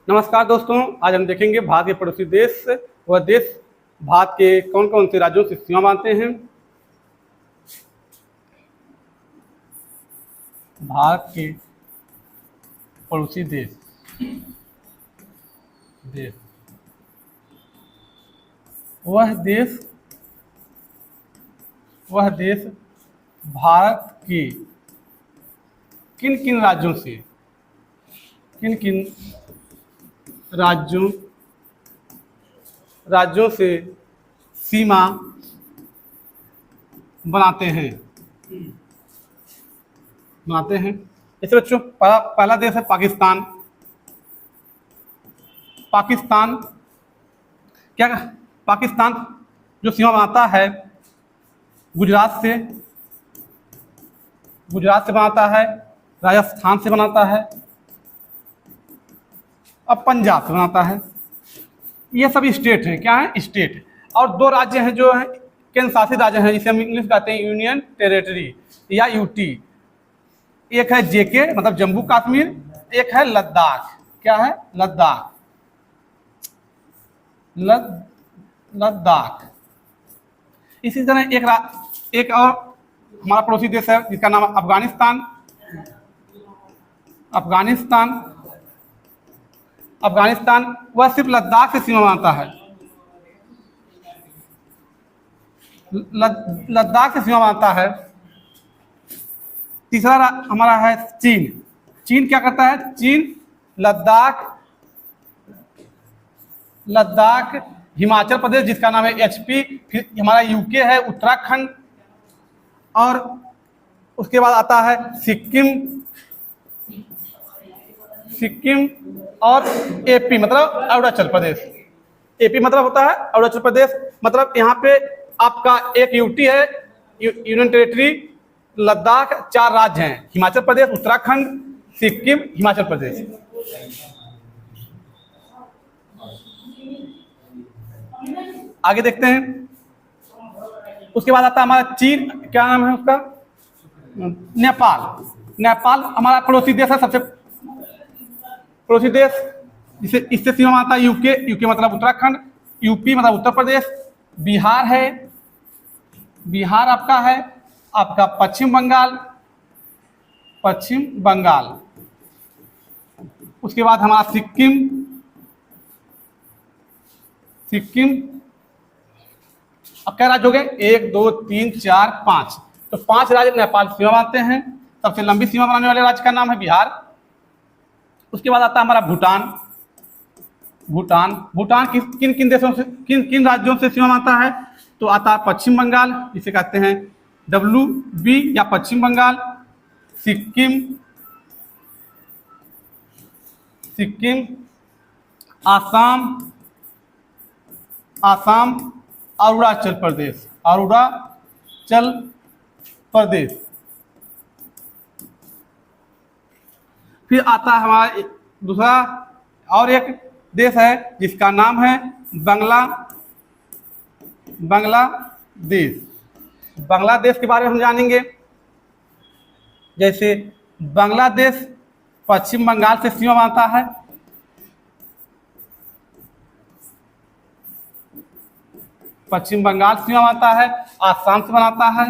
नमस्कार दोस्तों, आज हम देखेंगे भारत के पड़ोसी देश वह देश भारत के कौन कौन से राज्यों से सीमा बांधते हैं। भारत के पड़ोसी देश देश वह देश भारत के किन किन राज्यों से सीमा बनाते हैं। जैसे बच्चों, पहला देश है पाकिस्तान। पाकिस्तान जो सीमा बनाता है गुजरात से बनाता है, राजस्थान से बनाता है, अब पंजाब से बनाता है। ये सभी स्टेट हैं। क्या है? स्टेट। और दो राज्य हैं जो है केंद्र शासित राज्य हैं, जिसे हम इंग्लिश कहते हैं यूनियन टेरिटरी या यूटी। एक है जेके मतलब जम्मू कश्मीर, एक है लद्दाख। क्या है? लद्दाख। इसी तरह एक और हमारा पड़ोसी देश है जिसका नाम अफगानिस्तान। वह सिर्फ लद्दाख से सीमा बनाता है। लद्दाख से सीमा बनाता है। तीसरा हमारा है चीन। चीन क्या करता है? चीन लद्दाख, हिमाचल प्रदेश जिसका नाम है एचपी, फिर हमारा यूके है, उत्तराखंड, और उसके बाद आता है सिक्किम और एपी मतलब अरुणाचल प्रदेश। एपी मतलब होता है अरुणाचल प्रदेश। मतलब यहाँ पे आपका एक यूटी है, यूनियन टेरिटरी, लद्दाख, 4 राज्य हैं, हिमाचल प्रदेश, उत्तराखंड, सिक्किम, हिमाचल प्रदेश। आगे देखते हैं। उसके बाद आता है हमारा चीन। क्या नाम है उसका? नेपाल हमारा पड़ोसी देश है, सबसे पड़ोसी देश। इससे सीमा आता है यूके मतलब उत्तराखंड, यूपी मतलब उत्तर प्रदेश, बिहार है, बिहार आपका पश्चिम बंगाल। उसके बाद हमारा सिक्किम। अब क्या राज्य हो गए? 1 2 3 4 5। तो 5 राज्य नेपाल सीमा बांधते हैं। सबसे लंबी सीमा बनाने वाले राज्य का नाम है बिहार। उसके बाद आता है हमारा भूटान किन देशों से किन राज्यों से सीमा बांधता है? तो आता है पश्चिम बंगाल, जिसे कहते हैं WB या पश्चिम बंगाल, सिक्किम, आसाम, अरुणाचल प्रदेश। फिर आता है हमारा दूसरा और एक देश है जिसका नाम है बांग्लादेश के बारे में हम जानेंगे। जैसे बांग्लादेश पश्चिम बंगाल से सीमा बांधता है, आसाम से बनाता है,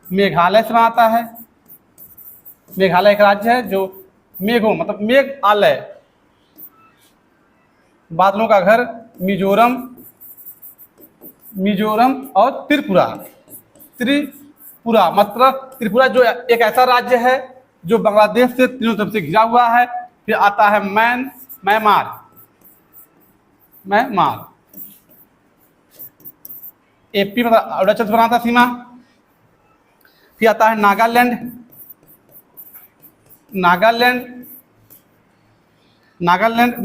मेघालय से बनाता है। मेघालय एक राज्य है जो मतलब मेघालय, बादलों का घर, मिजोरम और त्रिपुरा मतलब त्रिपुरा जो एक ऐसा राज्य है जो बांग्लादेश से तीनों तरफ से घिरा हुआ है। फिर आता है म्यांमार। एपी मतलब अरुणाचल से बनाता सीमा। फिर आता है नागालैंड,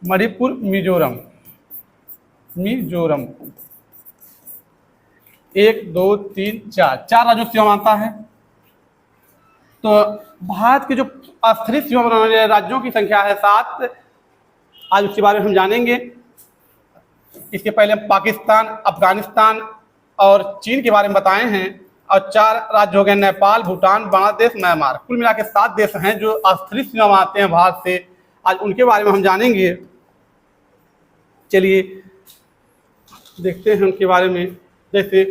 मणिपुर, मिजोरम। 1 2 3 4 राज्यों से सीमा बांधता है। तो भारत के जो अस्थायी सीमा बनाने वाले राज्यों की संख्या है 7। आज उसके बारे में हम जानेंगे। इसके पहले हम पाकिस्तान, अफगानिस्तान और चीन के बारे में बताए हैं। और 4 राज्य हो गए नेपाल, भूटान, बांग्लादेश, म्यांमार। कुल मिला के 7 देश हैं जो स्थलीय सीमा में आते हैं भारत से। आज उनके बारे में हम जानेंगे। चलिए देखते हैं उनके बारे में। जैसे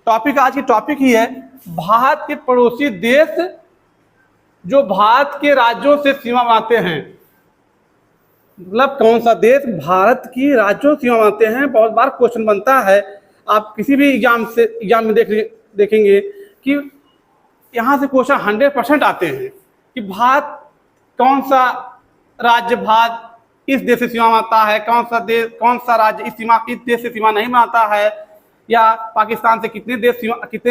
टॉपिक, आज की टॉपिक ही है भारत के पड़ोसी देश जो भारत के राज्यों से सीमा बनाते हैं। मतलब कौन सा देश भारत की राज्यों से सीमा बनाते हैं। बहुत बार क्वेश्चन बनता है, आप किसी भी एग्जाम में देखेंगे कि यहाँ से क्वेश्चन 100% आते हैं कि भारत कौन सा राज्य भारत इस देश से सीमा बनाता है, कौन सा राज्य इस देश से सीमा नहीं बनाता है, या पाकिस्तान से कितने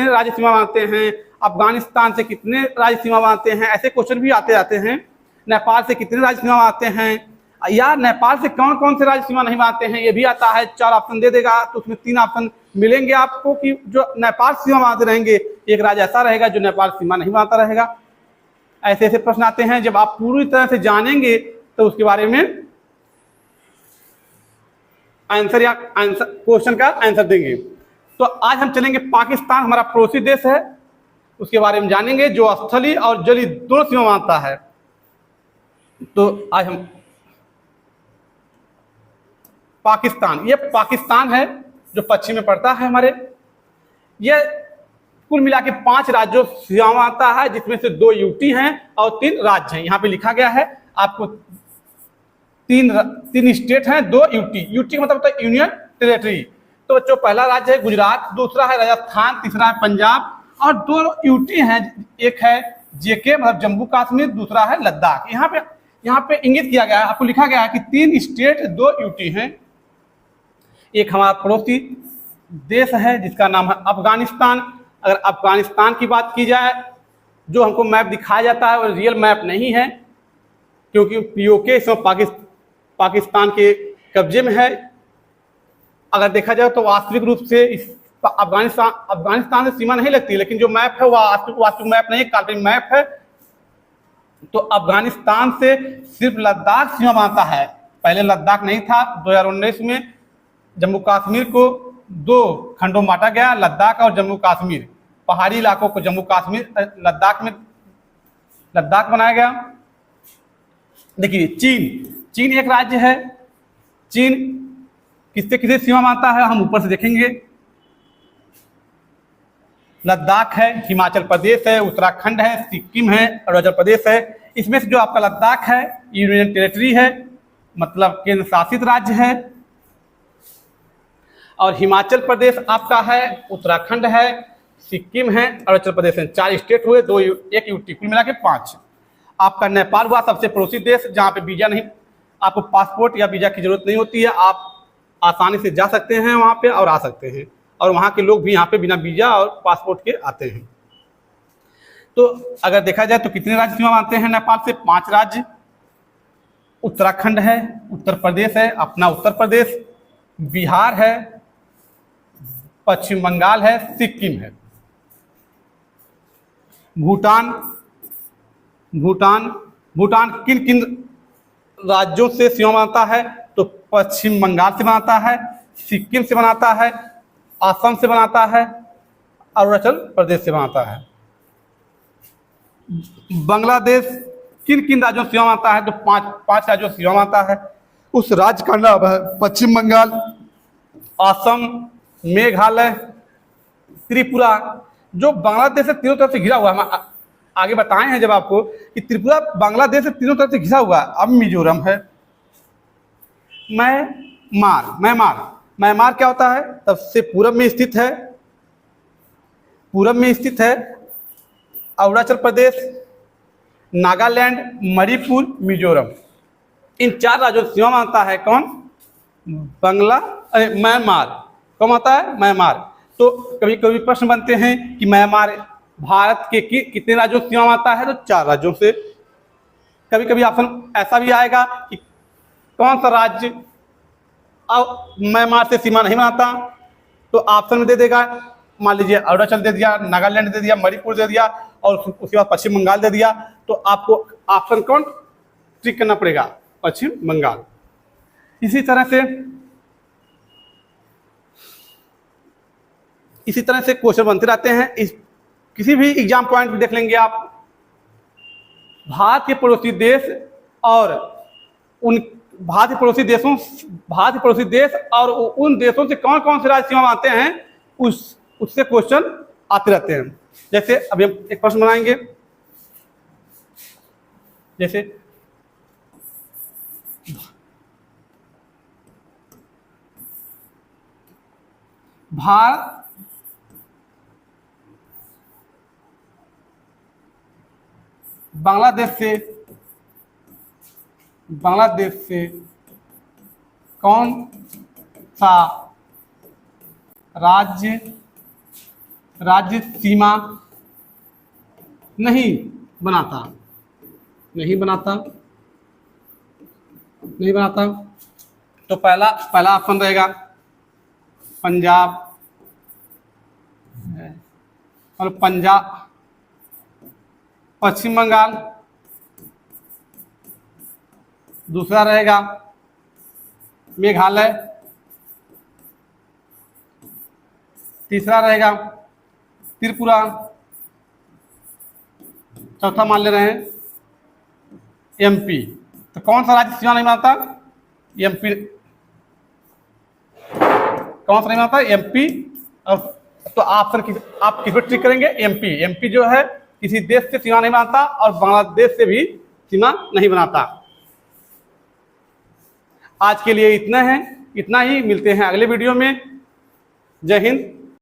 राज्य सीमा बनाते हैं, अफगानिस्तान से कितने राज्य सीमा बनाते हैं। ऐसे क्वेश्चन भी आते जाते हैं। नेपाल से कितने राज्य सीमा बनाते हैं, या नेपाल से कौन कौन से राज्य सीमा नहीं बनाते हैं, ये भी आता है। 4 ऑप्शन दे देगा तो उसमें 3 ऑप्शन मिलेंगे आपको कि जो नेपाल सीमा बनाते रहेंगे, एक राज्य ऐसा रहेगा जो नेपाल सीमा नहीं बनाता रहेगा। ऐसे ऐसे प्रश्न आते हैं। जब आप पूरी तरह से जानेंगे तो उसके बारे में क्वेश्चन का आंसर देंगे। तो आज हम चलेंगे, पाकिस्तान हमारा पड़ोसी देश है, उसके बारे में जानेंगे जो स्थलीय और जलीय दोनों सीमा बनाता है। तो आज हम पाकिस्तान, ये पाकिस्तान है जो पश्चिम में पड़ता है हमारे। ये कुल मिला के 5 राज्यों से सीमा बनाता है, जिसमें से 2 यूटी हैं और 3 राज्य हैं। यहाँ पे लिखा गया है आपको 3 स्टेट हैं, 2 यूटी। यूटी का मतलब होता है यूनियन टेरिटरी। तो बच्चों, पहला राज्य है गुजरात, दूसरा है राजस्थान, तीसरा है पंजाब, और 2 यूटी हैं। एक है जेके मतलब जम्मू कश्मीर, दूसरा है लद्दाख। यहाँ पे इंगित किया गया है, आपको लिखा गया है कि 3 स्टेट 2 यूटी हैं। एक हमारा पड़ोसी देश है जिसका नाम है अफगानिस्तान। अगर अफगानिस्तान की बात की जाए, जो हमको मैप दिखाया जाता है वो रियल मैप नहीं है, क्योंकि पीओके इस समय पाकिस्तान के कब्जे में है। अगर देखा जाए तो वास्तविक रूप से इस अफगानिस्तान से सीमा नहीं लगती, लेकिन जो मैप है वो वास्तविक मैप नहीं, काल्पनिक मैप है। तो अफगानिस्तान से सिर्फ लद्दाख सीमा बनाता है। पहले लद्दाख नहीं था। 2019 में जम्मू कश्मीर को 2 खंडों में बांटा गया, लद्दाख और जम्मू कश्मीर। पहाड़ी इलाकों को जम्मू कश्मीर, लद्दाख बनाया गया। देखिए चीन एक राज्य है। चीन किससे किससे सीमा मानता है हम ऊपर से देखेंगे। लद्दाख है, हिमाचल प्रदेश है, उत्तराखंड है, सिक्किम है, अरुणाचल प्रदेश है। इसमें से जो आपका लद्दाख है यूनियन टेरिटरी है, मतलब केंद्र शासित राज्य है। और हिमाचल प्रदेश आपका है, उत्तराखंड है, सिक्किम है, अरुणाचल प्रदेश है। 4 स्टेट हुए, 1 यूटी, कुल मिला के 5। आपका नेपाल हुआ सबसे पड़ोसी देश, जहाँ पे वीजा नहीं, आपको पासपोर्ट या वीजा की जरूरत नहीं होती है। आप आसानी से जा सकते हैं वहाँ पे और आ सकते हैं, और वहाँ के लोग भी यहाँ पे बिना वीजा और पासपोर्ट के आते हैं। तो अगर देखा जाए तो कितने राज्य सीमा मानते हैं नेपाल से? 5 राज्य। उत्तराखंड है, उत्तर प्रदेश है, अपना उत्तर प्रदेश, बिहार है, पश्चिम बंगाल है, सिक्किम है। भूटान किन किन राज्यों से सीमा बनाता है? तो पश्चिम बंगाल से बनाता है, सिक्किम से बनाता है, असम से बनाता है, अरुणाचल प्रदेश से बनाता है। बांग्लादेश किन किन राज्यों से सीमा बनाता है? तो 5 राज्यों से सीमा बनाता है। उस राज्य का नाम है पश्चिम बंगाल, असम, मेघालय, त्रिपुरा। जो बांग्लादेश से तीनों तरफ से घिरा हुआ है, आगे बताए हैं जब आपको कि त्रिपुरा बांग्लादेश से तीनों तरफ से घिरा हुआ है। अब मिजोरम है, म्यांमार क्या होता है? सबसे पूरब में स्थित है। अरुणाचल प्रदेश, नागालैंड, मणिपुर, मिजोरम। इन 4 राज्यों से सीमा मानता है कौन? म्यांमार। कौन आता है? म्यांमार। तो कभी कभी प्रश्न बनते हैं कि म्यांमार भारत के कितने राज्यों से सीमा मानता है? तो 4 राज्यों से। कभी कभी ऑप्शन ऐसा भी आएगा कि कौन सा राज्य म्यांमार से सीमा नहीं बनाता, तो ऑप्शन में दे देगा, मान लीजिए अरुणाचल दे दिया, नागालैंड दे दिया, मणिपुर दे दिया, और उसके बाद पश्चिम बंगाल दे दिया। तो आपको ऑप्शन कौन टिक करना पड़ेगा? पश्चिम बंगाल। इसी तरह से क्वेश्चन बनते रहते हैं। किसी भी एग्जाम पॉइंट में देख लेंगे आप, भारत के पड़ोसी देश और उन भारतीय पड़ोसी देश और उन देशों से कौन कौन से राज्य सीमा बांधते हैं, उससे क्वेश्चन आते रहते हैं। जैसे अभी हम एक प्रश्न बनाएंगे, जैसे भारत बांग्लादेश से कौन सा राज्य सीमा नहीं बनाता, तो पहला ऑप्शन रहेगा पंजाब, और पश्चिम बंगाल। दूसरा रहेगा मेघालय। तीसरा रहेगा त्रिपुरा। चौथा मान ले रहे हैं एमपी। तो कौन सा राज्य सीमा नहीं मानता? एमपी। कौन सा नहीं मानता? एमपी। और तो ऑप्शन आप किस पर ट्रिक करेंगे? एमपी जो है किसी देश से सीमा नहीं बनाता और बांग्लादेश से भी सीमा नहीं बनाता। आज के लिए इतना ही। मिलते हैं अगले वीडियो में। जय हिंद,